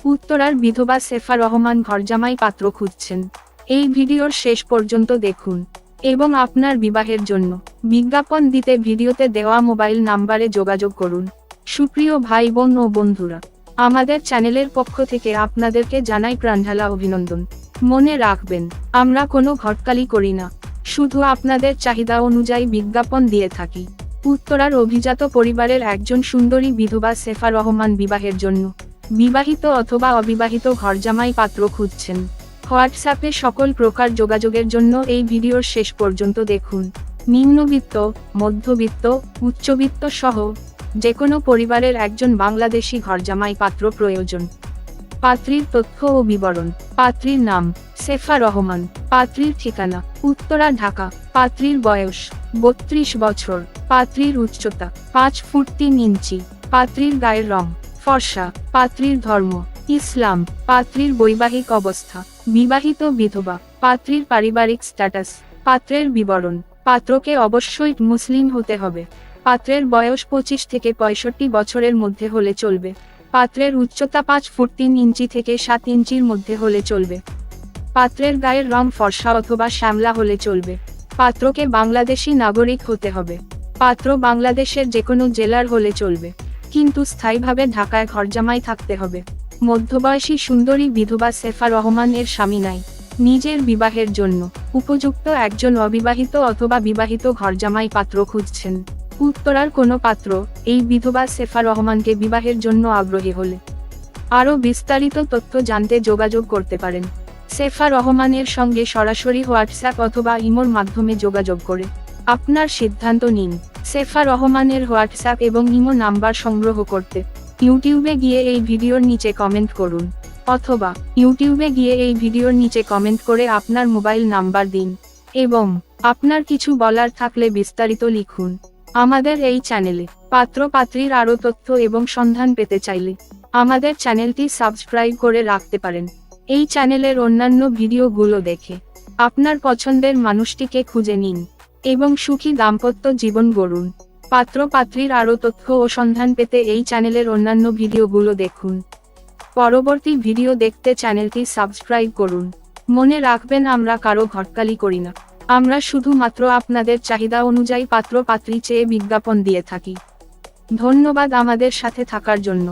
উত্তরার বিধবা সেফা রহমান ঘরজামাই পাত্র খুঁজছেন। এই ভিডিওর শেষ পর্যন্ত দেখুন এবং আপনার বিবাহের জন্য বিজ্ঞাপন দিতে ভিডিওতে দেওয়া মোবাইল নাম্বারে যোগাযোগ করুন। সুপ্রিয় ভাই বোন ও বন্ধুরা, আমাদের চ্যানেলের পক্ষ থেকে আপনাদেরকে জানাই প্রাণঢালা অভিনন্দন। মনে রাখবেন, আমরা কোনো ঘটকালি করি না, শুধু আপনাদের চাহিদা অনুযায়ী বিজ্ঞাপন দিয়ে থাকি। উত্তরার অভিজাত পরিবারের একজন সুন্দরী বিধবা সেফা রহমান বিবাহের জন্য বিবাহিত অথবা অবিবাহিত ঘরজামাই পাত্র খুঁজছেন। হোয়াটসঅ্যাপে সকল প্রকার যোগাযোগের জন্য এই ভিডিওর শেষ পর্যন্ত দেখুন। নিম্নবিত্ত, মধ্যবিত্ত, উচ্চবিত্ত সহ যেকোনো পরিবারের একজন বাংলাদেশি ঘরজামাই পাত্র প্রয়োজন। পাত্রীর তথ্য ও বিবরণ: পাত্রীর নাম সেফা রহমান, পাত্রীর ঠিকানা উত্তরা, ঢাকা, পাত্রীর বয়স 32 বছর, পাত্রীর উচ্চতা 5 ফুট 3 ইঞ্চি, পাত্রীর গায়ের রং ফর্সা, পাত্রীর ধর্ম ইসলাম, পাত্রীর বৈবাহিক অবস্থা বিবাহিত বিধবা, পাত্রীর পারিবারিক স্ট্যাটাস, পাত্রের বিবরণ: পাত্রকে অবশ্যই মুসলিম হতে হবে। পাত্রের বয়স 25 থেকে 65 বছরের মধ্যে হলে চলবে। পাত্রের উচ্চতা 5 ফুট 3 ইঞ্চি থেকে 7 ইঞ্চির মধ্যে হলে চলবে। পাত্রের গায়ের রং ফর্সা অথবা শ্যামলা হলে চলবে। পাত্রকে বাংলাদেশি নাগরিক হতে হবে। পাত্র বাংলাদেশের যেকোনো জেলার হলে চলবে, কিন্তু স্থায়ীভাবে ঢাকায় ঘরজামাই থাকতে হবে। মধ্যবয়সী সুন্দরী বিধবা সেফা রহমান এর স্বামী নাই। নিজের বিবাহের জন্য উপযুক্ত একজন অবিবাহিত অথবা বিবাহিত ঘরজামাই পাত্র খুঁজছেন। উত্তরার কোনো পাত্র এই বিধবা সেফা রহমানকে বিবাহের জন্য আগ্রহী হলে আরও বিস্তারিত তথ্য জানতে যোগাযোগ করতে পারেন। সেফা রহমানের সঙ্গে সরাসরি হোয়াটসঅ্যাপ অথবা ইমোর মাধ্যমে যোগাযোগ করে আপনার সিদ্ধান্ত নিন। সেফা রহমানের হোয়াটসঅ্যাপ এবং ইমো নাম্বার সংগ্রহ করতে ইউটিউবে গিয়ে এই ভিডিওর নিচে কমেন্ট করুন, অথবা ইউটিউবে গিয়ে এই ভিডিওর নিচে কমেন্ট করে আপনার মোবাইল নাম্বার দিন এবং আপনার কিছু বলার থাকলে বিস্তারিত লিখুন। আমাদের এই চ্যানেলে পাত্র পাত্রীর আরও তথ্য এবং সন্ধান পেতে চাইলে আমাদের চ্যানেলটি সাবস্ক্রাইব করে রাখতে পারেন। এই চ্যানেলের অন্যান্য ভিডিওগুলো দেখে আপনার পছন্দের মানুষটিকে খুঁজে নিন এবং সুখী দাম্পত্য জীবন গড়ুন। পাত্র পাত্রীর আরও তথ্য ও সন্ধান পেতে এই চ্যানেলের অন্যান্য ভিডিওগুলো দেখুন। পরবর্তী ভিডিও দেখতে চ্যানেলটি সাবস্ক্রাইব করুন। মনে রাখবেন, আমরা কারো ঘটকালি করি না, আমরা শুধুমাত্র আপনাদের চাহিদা অনুযায়ী পাত্র পাত্রী চেয়ে বিজ্ঞাপন দিয়ে থাকি। ধন্যবাদ আমাদের সাথে থাকার জন্য।